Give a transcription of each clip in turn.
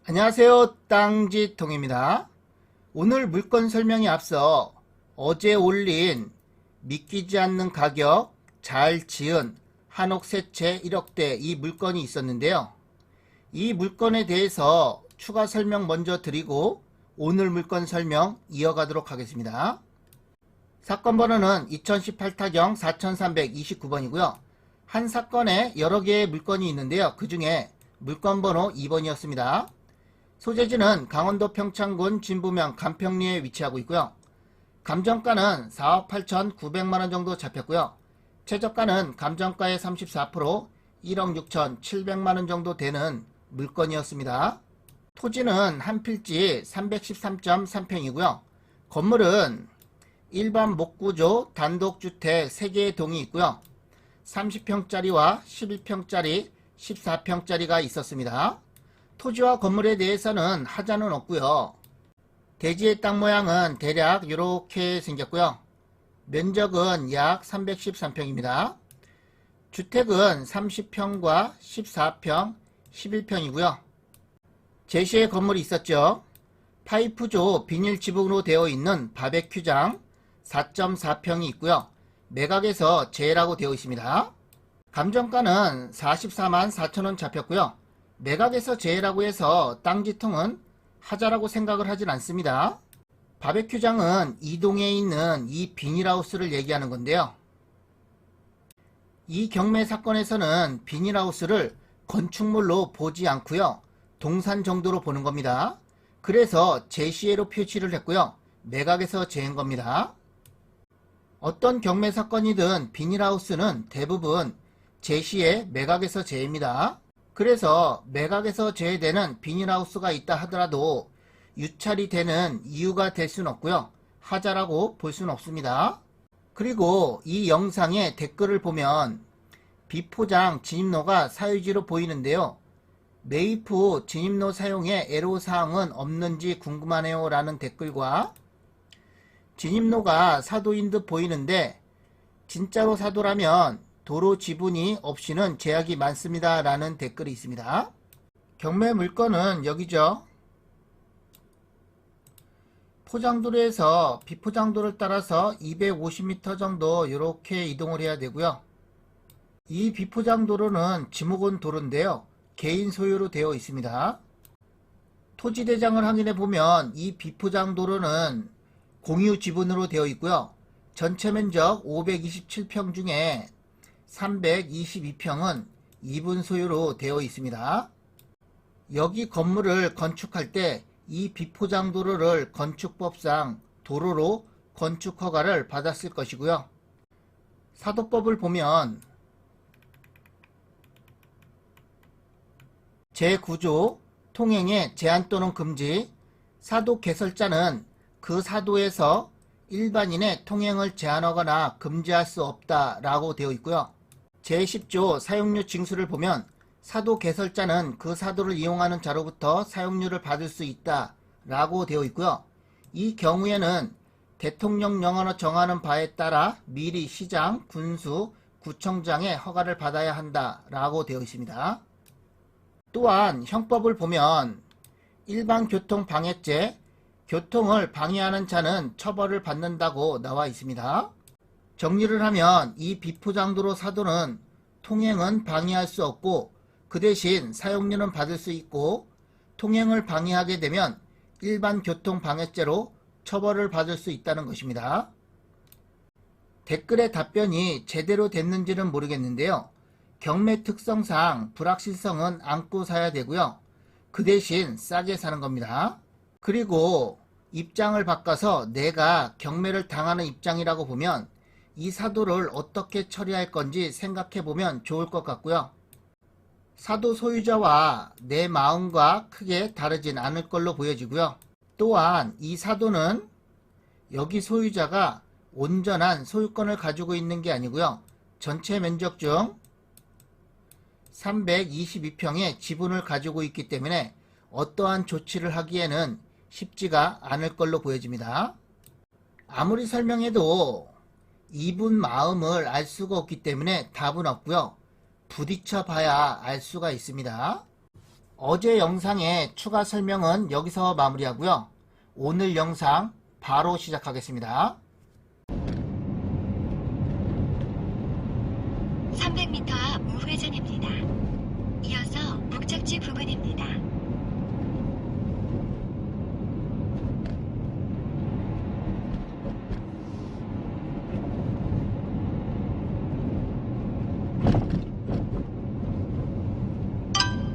안녕하세요. 땅지통입니다. 오늘 물건 설명에 앞서 어제 올린 믿기지 않는 가격 잘 지은 한옥세채 1억대 이 물건이 있었는데요. 이 물건에 대해서 추가 설명 먼저 드리고 오늘 물건 설명 이어가도록 하겠습니다. 사건 번호는 2018 타경 4329번이고요. 한 사건에 여러 개의 물건이 있는데요. 그 중에 물건 번호 2번이었습니다. 소재지는 강원도 평창군 진부면 간평리에 위치하고 있고요. 감정가는 4억 8,900만원 정도 잡혔고요. 최저가는 감정가의 34% 1억 6,700만원 정도 되는 물건이었습니다. 토지는 한 필지 313.3평이고요. 건물은 일반 목구조 단독주택 3개의 동이 있고요. 30평짜리와 11평짜리, 14평짜리가 있었습니다. 토지와 건물에 대해서는 하자는 없고요. 대지의 땅 모양은 대략 이렇게 생겼고요. 면적은 약 313평입니다. 주택은 30평과 14평, 11평이고요. 제시의 건물이 있었죠. 파이프조 비닐 지붕으로 되어 있는 바베큐장 4.4평이 있고요. 매각에서 제외라고 되어 있습니다. 감정가는 44만 4천원 잡혔고요. 매각에서 제외라고 해서 땅지통은 하자라고 생각을 하진 않습니다. 바베큐장은 이동에 있는 이 비닐하우스를 얘기하는 건데요. 이 경매 사건에서는 비닐하우스를 건축물로 보지 않고요. 동산 정도로 보는 겁니다. 그래서 제시혜로 표시를 했고요. 매각에서 제외인 겁니다. 어떤 경매 사건이든 비닐하우스는 대부분 제시혜 매각에서 제외입니다. 그래서 매각에서 제외되는 비닐하우스가 있다 하더라도 유찰이 되는 이유가 될 수는 없고요. 하자라고 볼 수는 없습니다. 그리고 이 영상의 댓글을 보면 비포장 진입로가 사유지로 보이는데요. 매입 후 진입로 사용에 애로사항은 없는지 궁금하네요 라는 댓글과 진입로가 사도인 듯 보이는데 진짜로 사도라면 도로 지분이 없이는 제약이 많습니다 라는 댓글이 있습니다. 경매 물건은 여기죠. 포장도로에서 비포장도를 따라서 250m 정도 이렇게 이동을 해야 되고요. 이 비포장도로는 지목은 도로인데요. 개인 소유로 되어 있습니다. 토지대장을 확인해 보면 이 비포장도로는 공유 지분으로 되어 있고요. 전체 면적 527평 중에 322평은 이분 소유로 되어 있습니다. 여기 건물을 건축할 때 이 비포장도로를 건축법상 도로로 건축 허가를 받았을 것이고요. 사도법을 보면 제9조 통행의 제한 또는 금지, 사도 개설자는 그 사도에서 일반인의 통행을 제한하거나 금지할 수 없다라고 되어 있고요. 제10조 사용료 징수를 보면 사도 개설자는 그 사도를 이용하는 자로부터 사용료를 받을 수 있다라고 되어 있고요. 이 경우에는 대통령령으로 정하는 바에 따라 미리 시장, 군수, 구청장의 허가를 받아야 한다라고 되어 있습니다. 또한 형법을 보면 일반 교통 방해죄, 교통을 방해하는 자는 처벌을 받는다고 나와 있습니다. 정리를 하면 이 비포장도로 사도는 통행은 방해할 수 없고 그 대신 사용료는 받을 수 있고 통행을 방해하게 되면 일반 교통 방해죄로 처벌을 받을 수 있다는 것입니다. 댓글의 답변이 제대로 됐는지는 모르겠는데요. 경매 특성상 불확실성은 안고 사야 되고요. 그 대신 싸게 사는 겁니다. 그리고 입장을 바꿔서 내가 경매를 당하는 입장이라고 보면 이 사도를 어떻게 처리할 건지 생각해 보면 좋을 것 같고요. 사도 소유자와 내 마음과 크게 다르진 않을 걸로 보여지고요. 또한 이 사도는 여기 소유자가 온전한 소유권을 가지고 있는 게 아니고요. 전체 면적 중 322평의 지분을 가지고 있기 때문에 어떠한 조치를 하기에는 쉽지가 않을 걸로 보여집니다. 아무리 설명해도 이분 마음을 알 수가 없기 때문에 답은 없고요. 부딪혀 봐야 알 수가 있습니다. 어제 영상의 추가 설명은 여기서 마무리하고요. 오늘 영상 바로 시작하겠습니다. 300m 앞 우회전입니다. 이어서 목적지 부근입니다.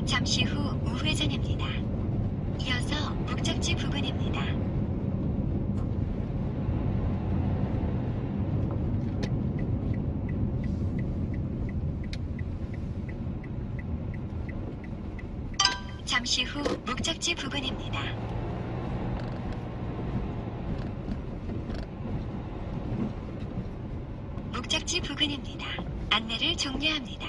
잠시 후 우회전입니다. 이어서 목적지 부근입니다. 잠시 후 목적지 부근입니다. 목적지 부근입니다. 안내를 종료합니다.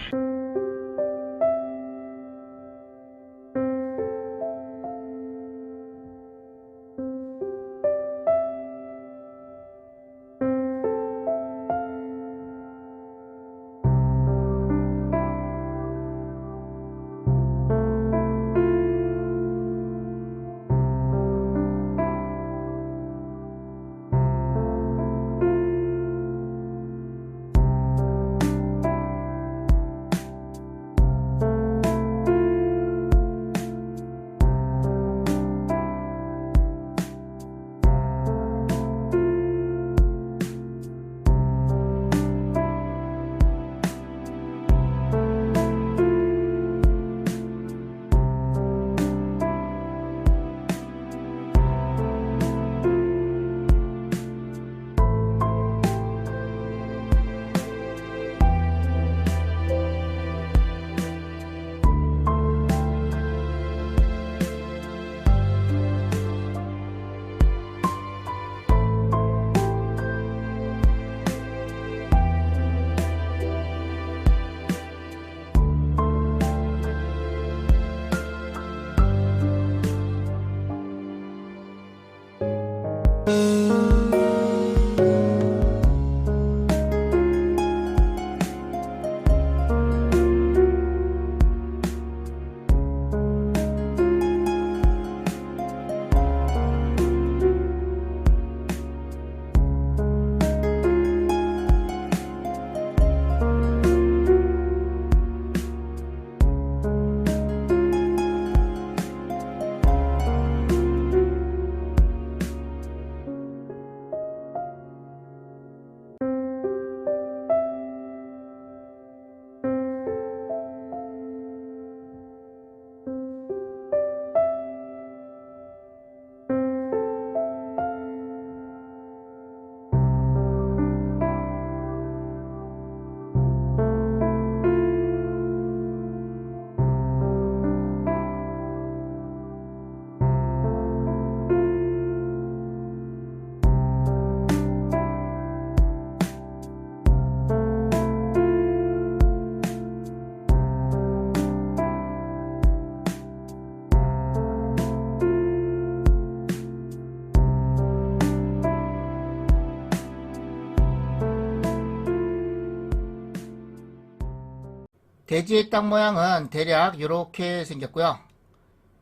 대지의 땅 모양은 대략 이렇게 생겼고요.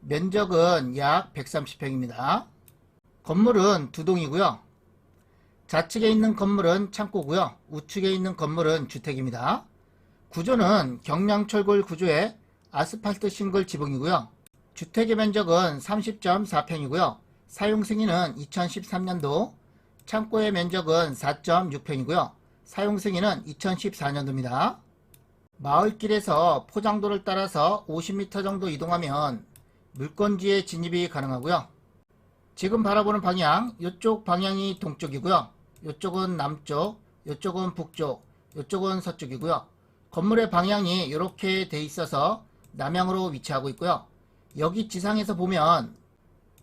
면적은 약 130평입니다. 건물은 두 동이고요. 좌측에 있는 건물은 창고고요. 우측에 있는 건물은 주택입니다. 구조는 경량철골 구조의 아스팔트 싱글 지붕이고요. 주택의 면적은 30.4평이고요. 사용 승인은 2013년도, 창고의 면적은 4.6평이고요. 사용 승인은 2014년도입니다. 마을길에서 포장도를 따라서 50m 정도 이동하면 물건지에 진입이 가능하고요. 지금 바라보는 방향, 이쪽 방향이 동쪽이고요. 이쪽은 남쪽, 이쪽은 북쪽, 이쪽은 서쪽이고요. 건물의 방향이 이렇게 돼 있어서 남향으로 위치하고 있고요. 여기 지상에서 보면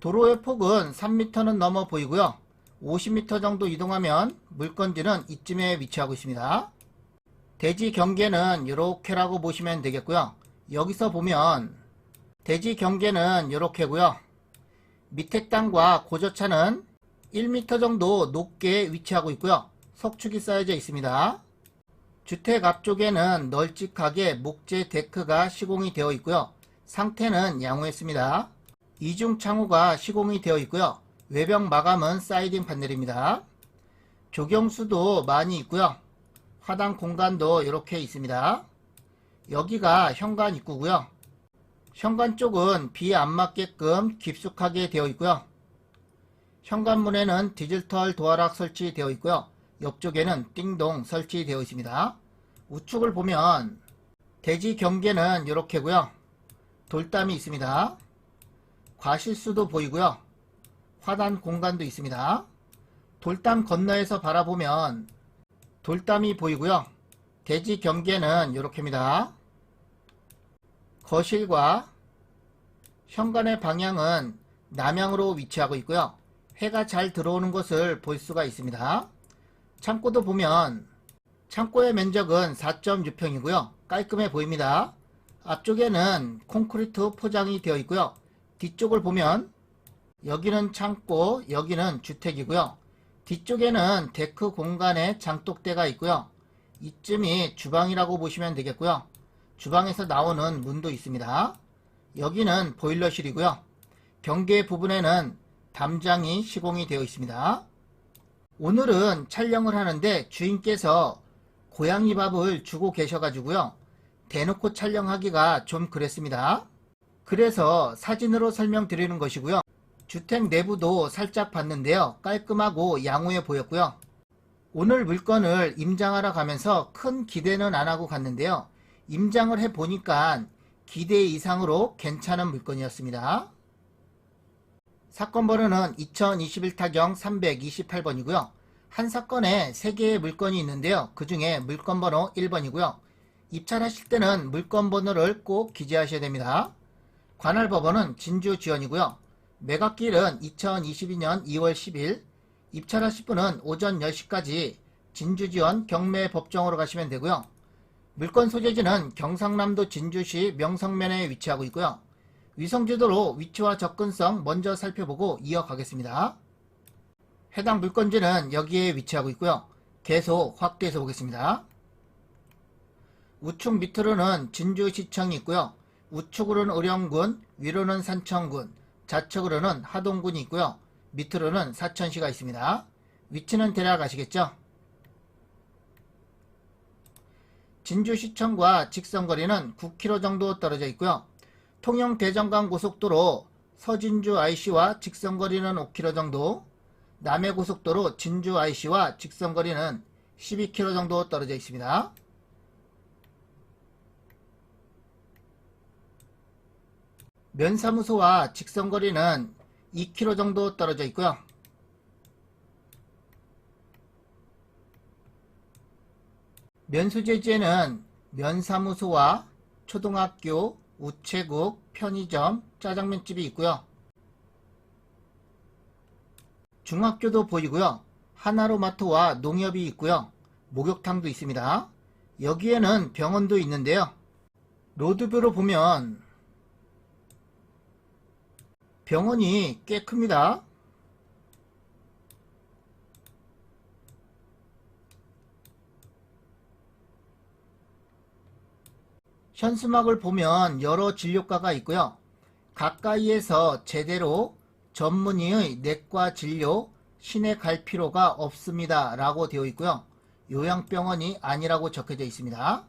도로의 폭은 3m는 넘어 보이고요. 50m 정도 이동하면 물건지는 이쯤에 위치하고 있습니다. 대지 경계는 이렇게라고 보시면 되겠고요. 여기서 보면 대지 경계는 이렇게고요. 밑에 땅과 고저차는 1m 정도 높게 위치하고 있고요. 석축이 쌓여져 있습니다. 주택 앞쪽에는 널찍하게 목재 데크가 시공이 되어 있고요. 상태는 양호했습니다. 이중 창호가 시공이 되어 있고요. 외벽 마감은 사이딩 판넬입니다. 조경수도 많이 있고요. 화단 공간도 이렇게 있습니다. 여기가 현관 입구고요. 현관 쪽은 비 안 맞게끔 깊숙하게 되어 있고요. 현관문에는 디지털 도어락 설치되어 있고요. 옆쪽에는 띵동 설치되어 있습니다. 우측을 보면 대지 경계는 이렇게고요. 돌담이 있습니다. 과실수도 보이고요. 화단 공간도 있습니다. 돌담 건너에서 바라보면 돌담이 보이고요. 대지 경계는 이렇게입니다. 거실과 현관의 방향은 남향으로 위치하고 있고요. 해가 잘 들어오는 것을 볼 수가 있습니다. 창고도 보면 창고의 면적은 4.6평이고요. 깔끔해 보입니다. 앞쪽에는 콘크리트 포장이 되어 있고요. 뒤쪽을 보면 여기는 창고, 여기는 주택이고요. 뒤쪽에는 데크 공간에 장독대가 있고요. 이쯤이 주방이라고 보시면 되겠고요. 주방에서 나오는 문도 있습니다. 여기는 보일러실이고요. 경계 부분에는 담장이 시공이 되어 있습니다. 오늘은 촬영을 하는데 주인께서 고양이 밥을 주고 계셔가지고요. 대놓고 촬영하기가 좀 그랬습니다. 그래서 사진으로 설명드리는 것이고요. 주택 내부도 살짝 봤는데요. 깔끔하고 양호해 보였고요. 오늘 물건을 임장하러 가면서 큰 기대는 안 하고 갔는데요. 임장을 해보니까 기대 이상으로 괜찮은 물건이었습니다. 사건 번호는 2021 타경 328번이고요. 한 사건에 3개의 물건이 있는데요. 그 중에 물건 번호 1번이고요. 입찰하실 때는 물건 번호를 꼭 기재하셔야 됩니다. 관할 법원은 진주지원이고요. 매각기일은 2022년 2월 10일, 입찰하실 분은 오전 10시까지 진주지원 경매법정으로 가시면 되고요. 물건 소재지는 경상남도 진주시 명성면에 위치하고 있고요. 위성지도로 위치와 접근성 먼저 살펴보고 이어가겠습니다. 해당 물건지는 여기에 위치하고 있고요. 계속 확대해서 보겠습니다. 우측 밑으로는 진주시청이 있고요. 우측으로는 의령군, 위로는 산청군, 좌측으로는 하동군이 있고요. 밑으로는 사천시가 있습니다. 위치는 대략 아시겠죠? 진주시청과 직선거리는 9km 정도 떨어져 있고요. 통영대전간 고속도로 서진주 IC와 직선거리는 5km 정도, 남해고속도로 진주 IC와 직선거리는 12km 정도 떨어져 있습니다. 면사무소와 직선거리는 2km 정도 떨어져 있고요. 면소재지에는 면사무소와 초등학교, 우체국, 편의점, 짜장면집이 있고요. 중학교도 보이고요. 하나로마트와 농협이 있고요. 목욕탕도 있습니다. 여기에는 병원도 있는데요. 로드뷰로 보면 병원이 꽤 큽니다. 현수막을 보면 여러 진료과가 있고요. 가까이에서 제대로 전문의의 내과 진료, 시내 갈 필요가 없습니다 라고 되어 있고요. 요양병원이 아니라고 적혀져 있습니다.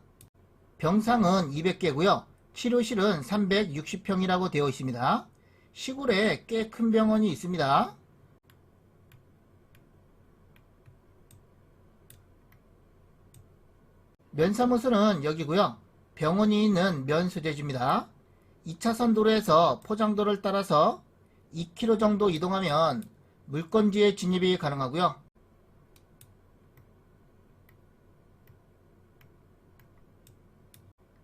병상은 200개고요. 치료실은 360평이라고 되어 있습니다. 시골에 꽤 큰 병원이 있습니다. 면사무소는 여기고요. 병원이 있는 면소재지입니다. 2차선 도로에서 포장도를 따라서 2km 정도 이동하면 물건지에 진입이 가능하고요.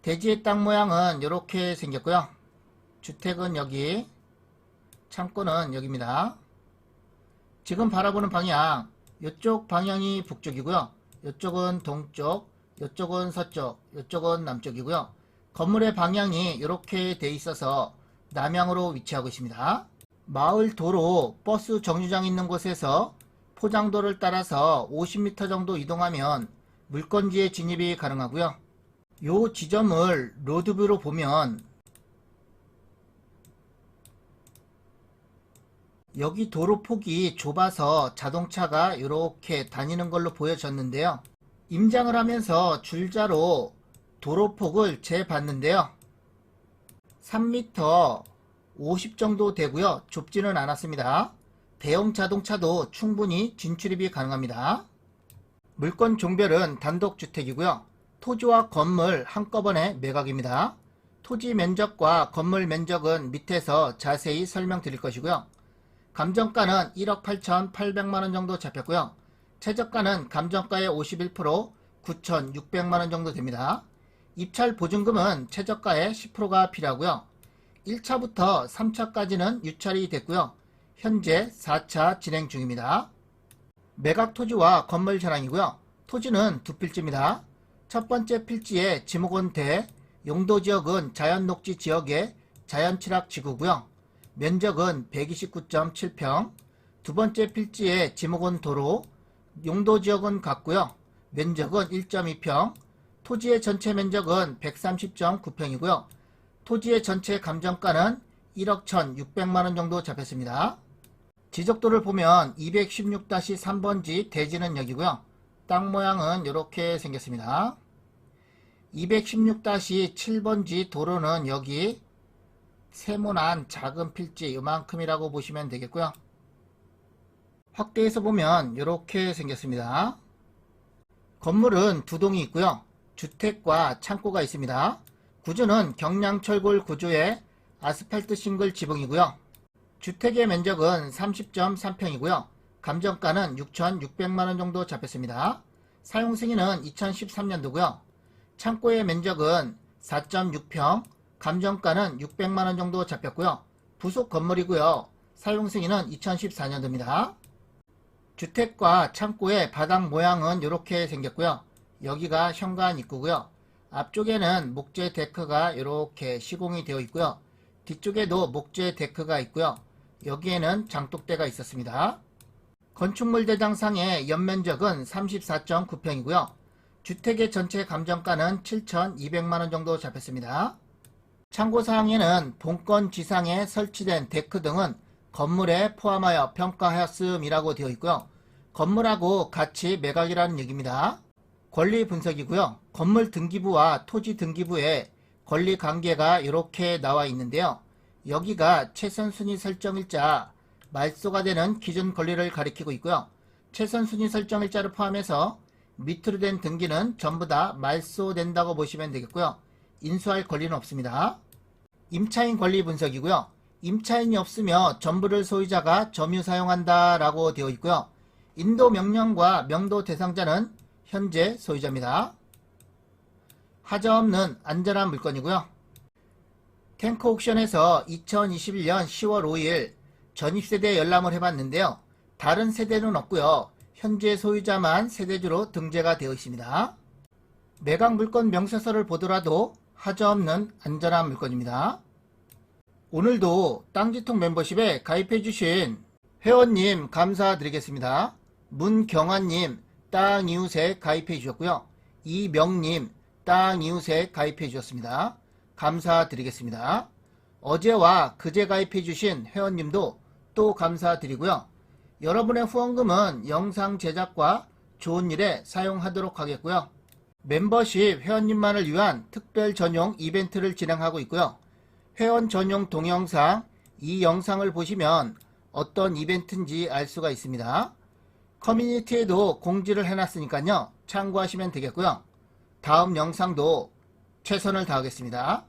대지의 땅 모양은 이렇게 생겼고요. 주택은 여기, 창고는 여기입니다. 지금 바라보는 방향, 이쪽 방향이 북쪽이고요. 이쪽은 동쪽, 이쪽은 서쪽, 이쪽은 남쪽이고요. 건물의 방향이 이렇게 돼 있어서 남향으로 위치하고 있습니다. 마을 도로 버스 정류장 있는 곳에서 포장도를 따라서 50m 정도 이동하면 물건지에 진입이 가능하고요. 요 지점을 로드뷰로 보면 여기 도로폭이 좁아서 자동차가 이렇게 다니는 걸로 보여졌는데요. 임장을 하면서 줄자로 도로폭을 재봤는데요. 3m 50 정도 되고요. 좁지는 않았습니다. 대형 자동차도 충분히 진출입이 가능합니다. 물건 종별은 단독주택이고요. 토지와 건물 한꺼번에 매각입니다. 토지 면적과 건물 면적은 밑에서 자세히 설명드릴 것이고요. 감정가는 1억 8,800만원 정도 잡혔고요. 최저가는 감정가의 51% 9,600만원 정도 됩니다. 입찰 보증금은 최저가의 10%가 필요하고요. 1차부터 3차까지는 유찰이 됐고요. 현재 4차 진행 중입니다. 매각 토지와 건물 현황이고요. 토지는 두 필지입니다. 첫 번째 필지의 지목원대 용도지역은 자연녹지 지역의 자연취락지구고요. 면적은 129.7평. 두 번째 필지의 지목원 도로 용도지역은 같고요. 면적은 1.2평. 토지의 전체 면적은 130.9평이고요. 토지의 전체 감정가는 1억 1,600만원 정도 잡혔습니다. 지적도를 보면 216-3번지 대지는 여기고요. 땅 모양은 이렇게 생겼습니다. 216-7번지 도로는 여기 세모난 작은 필지 이만큼이라고 보시면 되겠고요. 확대해서 보면 이렇게 생겼습니다. 건물은 두 동이 있고요. 주택과 창고가 있습니다. 구조는 경량철골 구조의 아스팔트 싱글 지붕이고요. 주택의 면적은 30.3평이고요. 감정가는 6,600만원 정도 잡혔습니다. 사용 승인은 2013년도고요. 창고의 면적은 4.6평, 감정가는 600만원 정도 잡혔고요. 부속 건물이고요. 사용 승인은 2014년도입니다. 주택과 창고의 바닥 모양은 이렇게 생겼고요. 여기가 현관 입구고요. 앞쪽에는 목재 데크가 이렇게 시공이 되어 있고요. 뒤쪽에도 목재 데크가 있고요. 여기에는 장독대가 있었습니다. 건축물 대장상의 연면적은 34.9평이고요. 주택의 전체 감정가는 7,200만원 정도 잡혔습니다. 참고사항에는 본건 지상에 설치된 데크 등은 건물에 포함하여 평가하였음이라고 되어 있고요. 건물하고 같이 매각이라는 얘기입니다. 권리 분석이고요. 건물 등기부와 토지 등기부에 권리 관계가 이렇게 나와 있는데요. 여기가 최선 순위 설정일자 말소가 되는 기준 권리를 가리키고 있고요. 최선 순위 설정일자를 포함해서 밑으로 된 등기는 전부 다 말소된다고 보시면 되겠고요. 인수할 권리는 없습니다. 임차인 권리 분석이고요. 임차인이 없으며 전부를 소유자가 점유 사용한다 라고 되어 있고요. 인도 명령과 명도 대상자는 현재 소유자입니다. 하자 없는 안전한 물건이고요. 탱커 옥션에서 2021년 10월 5일 전입세대 열람을 해봤는데요. 다른 세대는 없고요. 현재 소유자만 세대주로 등재가 되어 있습니다. 매각 물건 명세서를 보더라도 하자 없는 안전한 물건입니다. 오늘도 땅지통 멤버십에 가입해주신 회원님 감사드리겠습니다. 문경환님 땅이웃에 가입해 주셨고요. 이명님 땅이웃에 가입해 주셨습니다. 감사드리겠습니다. 어제와 그제 가입해 주신 회원님도 또 감사드리고요. 여러분의 후원금은 영상 제작과 좋은 일에 사용하도록 하겠고요. 멤버십 회원님만을 위한 특별 전용 이벤트를 진행하고 있고요. 회원 전용 동영상, 이 영상을 보시면 어떤 이벤트인지 알 수가 있습니다. 커뮤니티에도 공지를 해놨으니까요. 참고하시면 되겠고요. 다음 영상도 최선을 다하겠습니다.